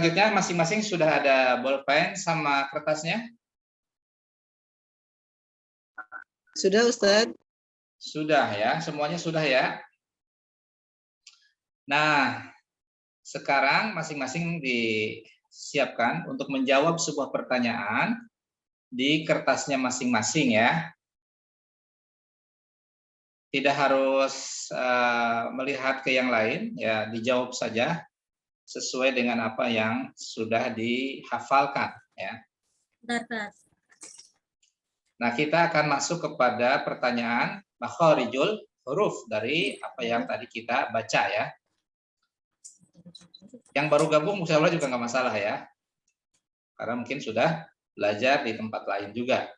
selanjutnya masing-masing sudah ada bolpen sama kertasnya? Sudah, Ustadz. Sudah ya, semuanya sudah ya. Nah, sekarang masing-masing disiapkan untuk menjawab sebuah pertanyaan di kertasnya masing-masing ya. Tidak harus melihat ke yang lain, ya dijawab saja sesuai dengan apa yang sudah dihafalkan ya. Nah, kita akan masuk kepada pertanyaan makharijul huruf dari apa yang tadi kita baca ya. Yang baru gabung insya Allah juga nggak masalah ya. Karena mungkin sudah belajar di tempat lain juga.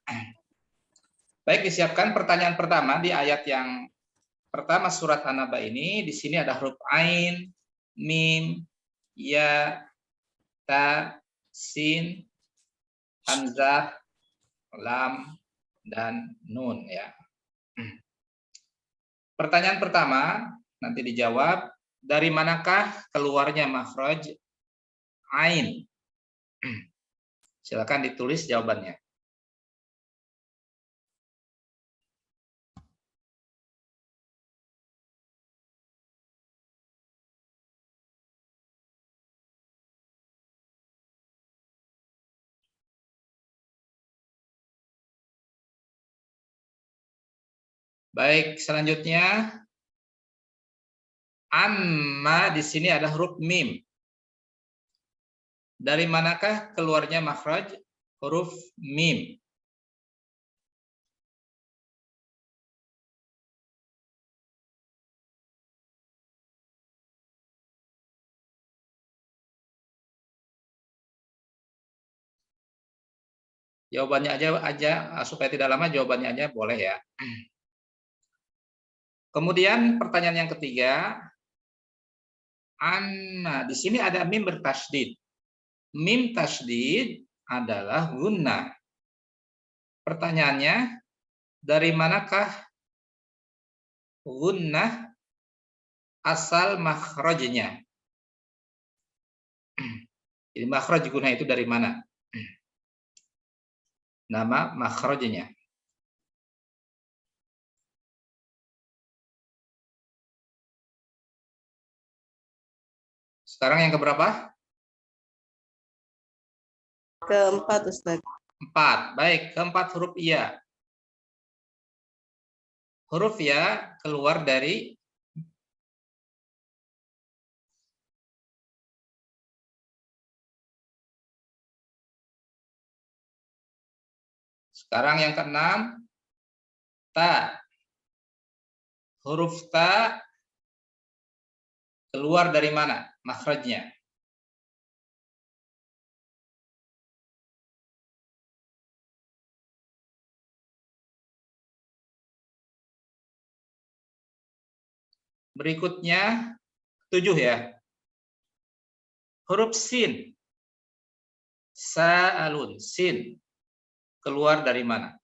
Baik, disiapkan pertanyaan pertama di ayat yang pertama surat An-Naba ini. Di sini ada huruf ain, mim, ya, ta, sin, hamzah, lam, dan nun ya. Pertanyaan pertama nanti dijawab, dari manakah keluarnya makhraj ain? Silakan ditulis jawabannya. Baik, selanjutnya amma di sini ada huruf mim. Dari manakah keluarnya makhraj huruf mim? Jawabannya aja supaya tidak lama, jawabannya aja boleh ya. Kemudian pertanyaan yang ketiga, anna di sini ada mim bertasydid. Mim tasydid adalah gunnah. Pertanyaannya, dari manakah gunnah asal makhrajnya? Jadi makhraj gunnah itu dari mana? Nama makhrajnya. Sekarang yang keberapa? Keempat, Ustaz. 4. Baik, keempat huruf ya. Huruf ya keluar dari sekarang yang keenam, ta. Huruf ta keluar dari mana makhrajnya? Berikutnya 7 ya. Huruf sin. Sa'alun, sin. Keluar dari mana?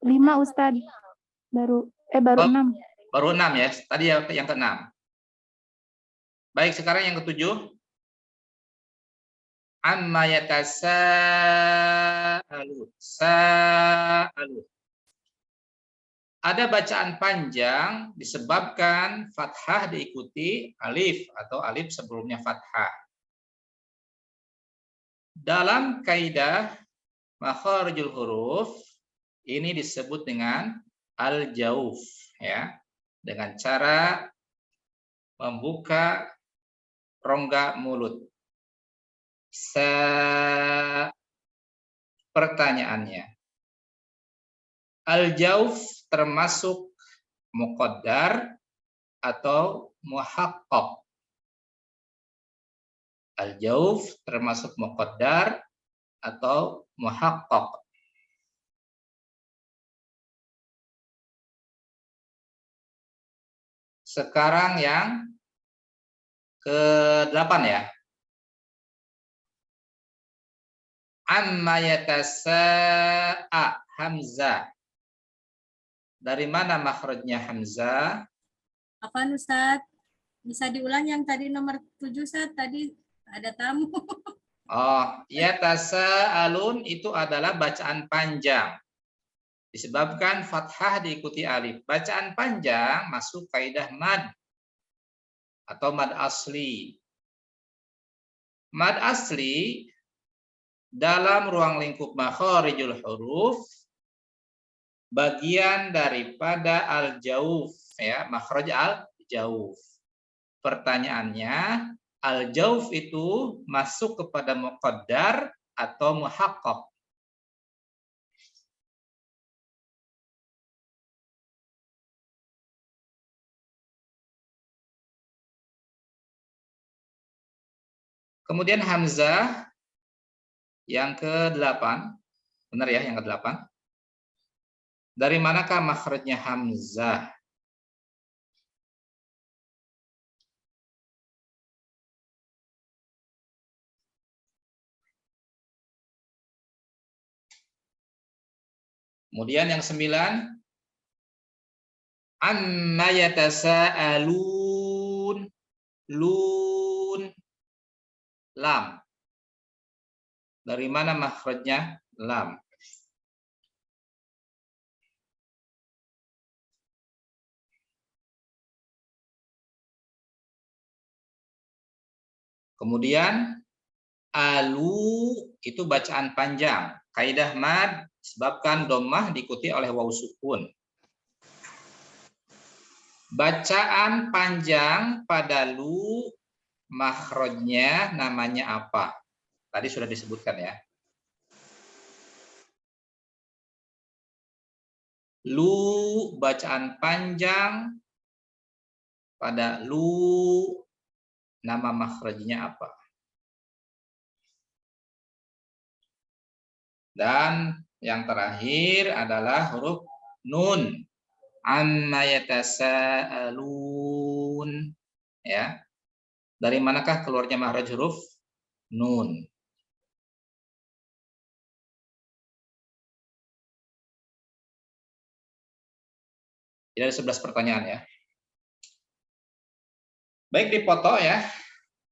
Lima, Ustadz. Baru 6. Baru 6 ya. Tadi yang ke-6. Baik, sekarang yang ke-7. Amma yatasa'alun. Sa'alun. Ada bacaan panjang disebabkan fathah diikuti alif atau alif sebelumnya fathah. Dalam kaidah makharijul huruf ini disebut dengan al-jauf ya, dengan cara membuka rongga mulut. Pertanyaannya, al-jauf termasuk muqaddar atau muhaqqaq? Al-jauf termasuk muqaddar atau muhaqqaq? Sekarang yang ke-8 ya. Amma yatasa'a hamzah. Dari mana makhrajnya hamzah? Apaan Ustadz? Bisa diulang yang tadi nomor 7, Ustadz? Tadi ada tamu. Oh, ya tasaalun itu adalah bacaan panjang. Disebabkan fathah diikuti alif. Bacaan panjang masuk kaidah mad atau mad asli. Mad asli dalam ruang lingkup makharijul huruf bagian daripada al-jauf ya, makhraj al-jauf. Pertanyaannya, al-jauf itu masuk kepada muqaddar atau muhaqqaq? Kemudian hamzah yang ke-8. Benar ya, yang ke-8. Dari manakah makhrajnya hamzah? Kemudian yang 9, amma yatasaalun, lun, lam. Dari mana makhrajnya lam? Kemudian alu itu bacaan panjang. Kaidah mad sebabkan dhammah diikuti oleh waw sukun. Bacaan panjang pada lu makhrajnya namanya apa? Tadi sudah disebutkan ya. Lu bacaan panjang pada lu nama makhrajnya apa? Dan yang terakhir adalah huruf nun. Amma yatasaalun. Ya. Dari manakah keluarnya makhraj huruf nun? Jadi ada 11 pertanyaan ya. Baik, dipoto ya.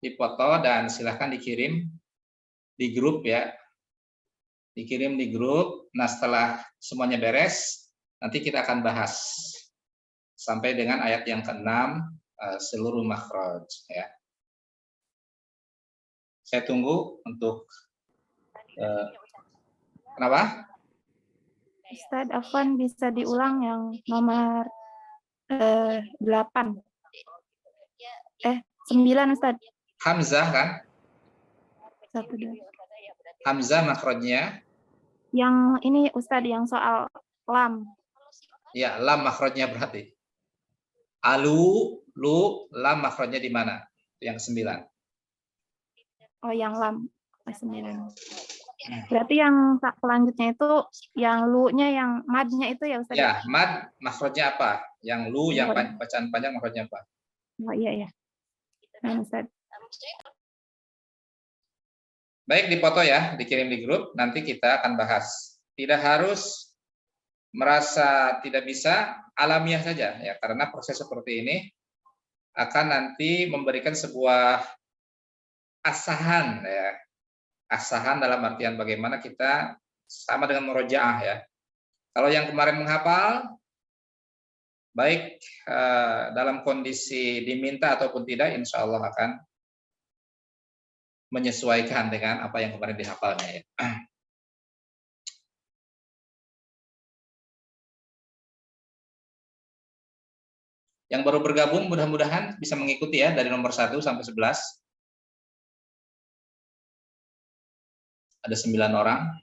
Dipoto dan silahkan dikirim di grup ya. Dikirim di grup. Nah, setelah semuanya beres, nanti kita akan bahas sampai dengan ayat yang ke-6 seluruh makhraj ya. Saya tunggu untuk kenapa? Ustadz Afwan bisa diulang yang nomor 8. 9 Ustadz. Hamzah kan? 1, 2. Hamzah makhrajnya? Yang ini Ustadz yang soal lam. Ya, lam makhrajnya berarti. Alu, lu, lam makhrajnya di mana? Yang 9. Oh, yang lam. 9. Berarti yang selanjutnya itu yang lu-nya yang mad-nya itu ya Ustadz? Ya, mad makhrajnya apa? Yang lu, yang bacaan panjang makhrajnya apa? Oh iya ya. Nah, Ustadz. Baik, dipoto ya, dikirim di grup, nanti kita akan bahas. Tidak harus merasa tidak bisa, alamiah saja ya, karena proses seperti ini akan nanti memberikan sebuah asahan ya. Asahan dalam artian bagaimana kita sama dengan murojaah ya. Kalau yang kemarin menghafal, baik dalam kondisi diminta ataupun tidak, insya Allah akan menyesuaikan dengan apa yang kemarin dihafalnya ya. Yang baru bergabung mudah-mudahan bisa mengikuti ya dari nomor 1 sampai 11. Ada 9 orang.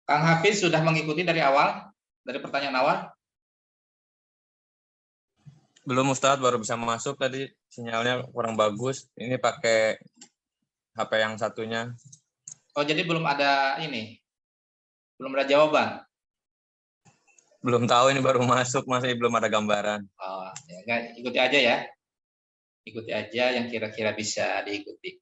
Kang Hafiz sudah mengikuti dari awal, dari pertanyaan awal? Belum Ustadz, baru bisa masuk tadi, sinyalnya kurang bagus. Ini pakai HP yang satunya. Oh, jadi belum ada ini, belum ada jawaban? Belum tahu, ini baru masuk, masih belum ada gambaran. Oh, ya, ikuti aja ya. Ikuti aja yang kira-kira bisa diikuti.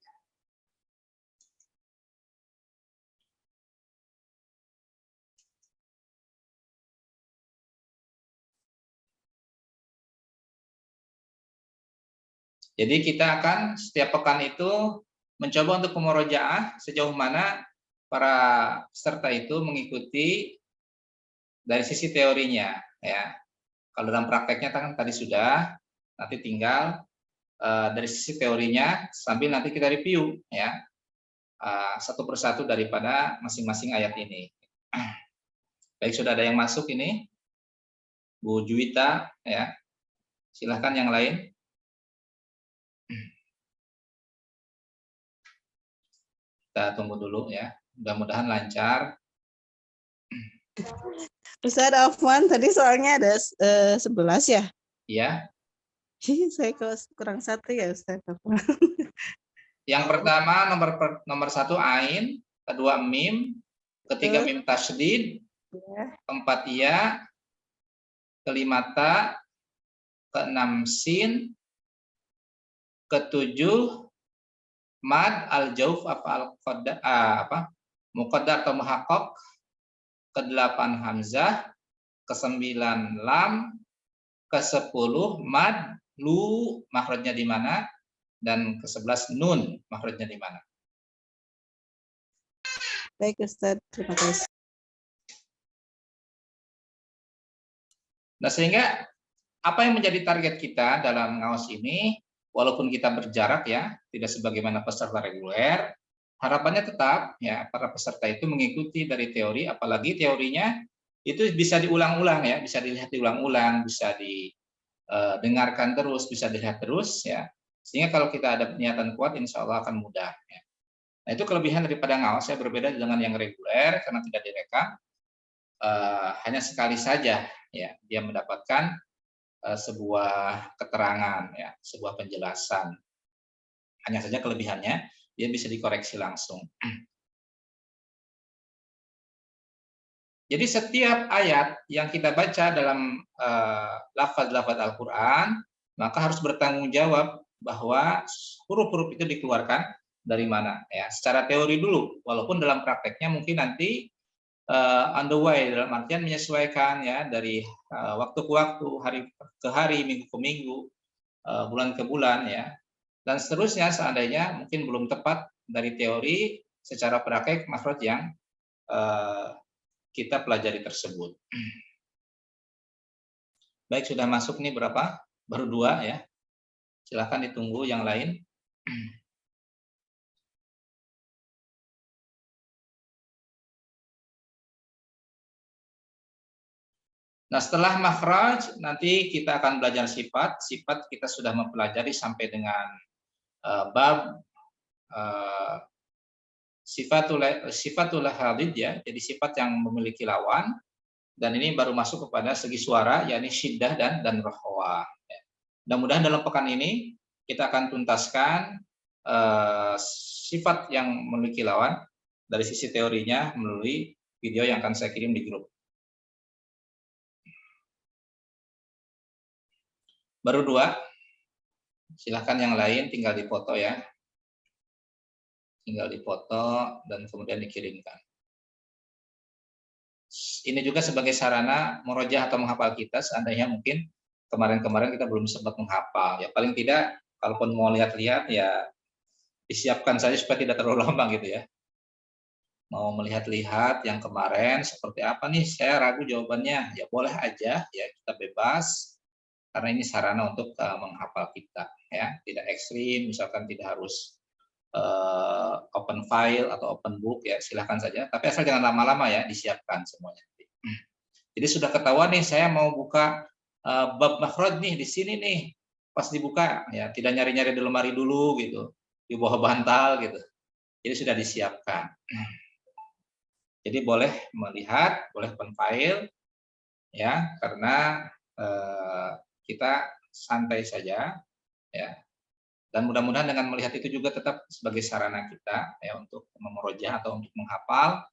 Jadi kita akan setiap pekan itu mencoba untuk memurojaah sejauh mana para peserta itu mengikuti dari sisi teorinya, ya. Kalau dalam prakteknya kan tadi sudah, nanti tinggal dari sisi teorinya sambil nanti kita review, ya, satu persatu daripada masing-masing ayat ini. Baik, sudah ada yang masuk ini, Bu Juwita, ya. Silahkan yang lain. Kita tunggu dulu ya. Mudah-mudahan lancar. Ustaz Afwan, tadi soalnya ada 11 ya? Iya. Saya kurang satu ya Ustaz Afwan. Yang pertama nomor 1 ain, kedua mim, ketiga mim tasydid, keempat ya, kelima ta, keenam sin, ketujuh mad al-jauf muqaddar atau muhaqqaq, ke-8 hamzah, ke-9 lam, ke-10 mad lu makhrajnya di mana, dan ke-11 nun makhrajnya di mana. Baik Ustaz, terima kasih. Nah, sehingga apa yang menjadi target kita dalam ngawas ini, walaupun kita berjarak ya, tidak sebagaimana peserta reguler, harapannya tetap ya para peserta itu mengikuti dari teori, apalagi teorinya itu bisa diulang-ulang ya, bisa dilihat diulang-ulang, bisa didengarkan terus, bisa dilihat terus ya. Sehingga kalau kita ada niatan kuat, insya Allah akan mudah. Ya. Nah, itu kelebihan daripada ngawas ya, berbeda dengan yang reguler karena tidak direkam, hanya sekali saja ya dia mendapatkan sebuah keterangan ya, sebuah penjelasan. Hanya saja kelebihannya dia bisa dikoreksi langsung. Jadi setiap ayat yang kita baca dalam lafaz-lafaz Al-Qur'an, maka harus bertanggung jawab bahwa huruf-huruf itu dikeluarkan dari mana ya, secara teori dulu, walaupun dalam prakteknya mungkin nanti on the way, dalam artian menyesuaikan ya dari waktu ke waktu, hari ke hari, minggu ke minggu, bulan ke bulan ya, dan seterusnya seandainya mungkin belum tepat dari teori secara praktek makhraj yang kita pelajari tersebut. Baik, sudah masuk nih berapa? Baru 2 ya. Silakan ditunggu yang lain. Nah, setelah makhraj nanti kita akan belajar sifat. Sifat kita sudah mempelajari sampai dengan bab sifatul hadid ya. Jadi sifat yang memiliki lawan, dan ini baru masuk kepada segi suara, yakni syiddah dan rohwa. Mudah-mudahan dalam pekan ini kita akan tuntaskan sifat yang memiliki lawan dari sisi teorinya melalui video yang akan saya kirim di grup. Baru 2, silahkan yang lain tinggal dipoto ya, tinggal dipoto dan kemudian dikirimkan. Ini juga sebagai sarana murojaah atau menghafal kita, seandainya mungkin kemarin-kemarin kita belum sempat menghafal ya, paling tidak kalaupun mau lihat-lihat ya disiapkan saja supaya tidak terlalu lama gitu ya. Mau melihat-lihat yang kemarin seperti apa nih, saya ragu jawabannya, ya boleh aja ya, kita bebas. Karena ini sarana untuk menghafal kita ya, tidak ekstrim, misalkan tidak harus open file atau open book ya, silahkan saja, tapi asal jangan lama-lama ya, disiapkan semuanya. Jadi sudah ketahuan nih saya mau buka bab makhraj nih di sini nih, pas dibuka ya tidak nyari-nyari di lemari dulu gitu, di bawah bantal gitu, jadi sudah disiapkan. Jadi boleh melihat, boleh open file ya, karena kita santai saja ya, dan mudah-mudahan dengan melihat itu juga tetap sebagai sarana kita ya untuk memurojaah atau untuk menghafal.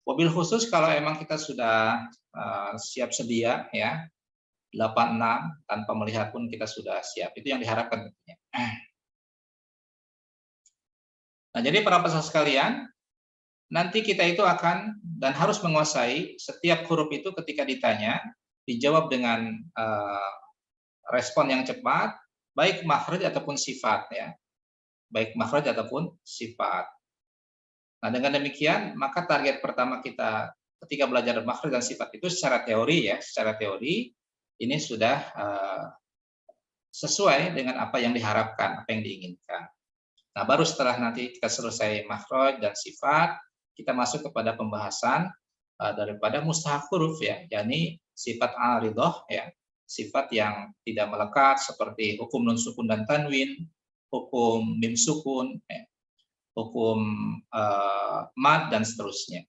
Wabil khusus kalau emang kita sudah siap sedia ya, 86 tanpa melihat pun kita sudah siap, itu yang diharapkan tentunya. Nah, jadi para peserta sekalian, nanti kita itu akan dan harus menguasai setiap huruf itu ketika ditanya, dijawab dengan respon yang cepat, baik makhraj ataupun sifat ya. Baik makhraj ataupun sifat. Nah, dengan demikian maka target pertama kita ketika belajar makhraj dan sifat itu secara teori ya, secara teori ini sudah sesuai dengan apa yang diharapkan, apa yang diinginkan. Nah, baru setelah nanti kita selesai makhraj dan sifat, kita masuk kepada pembahasan daripada mustahak huruf ya, yakni sifat aridah ya, sifat yang tidak melekat seperti hukum nun sukun dan tanwin, hukum mim sukun, ya, hukum mad dan seterusnya.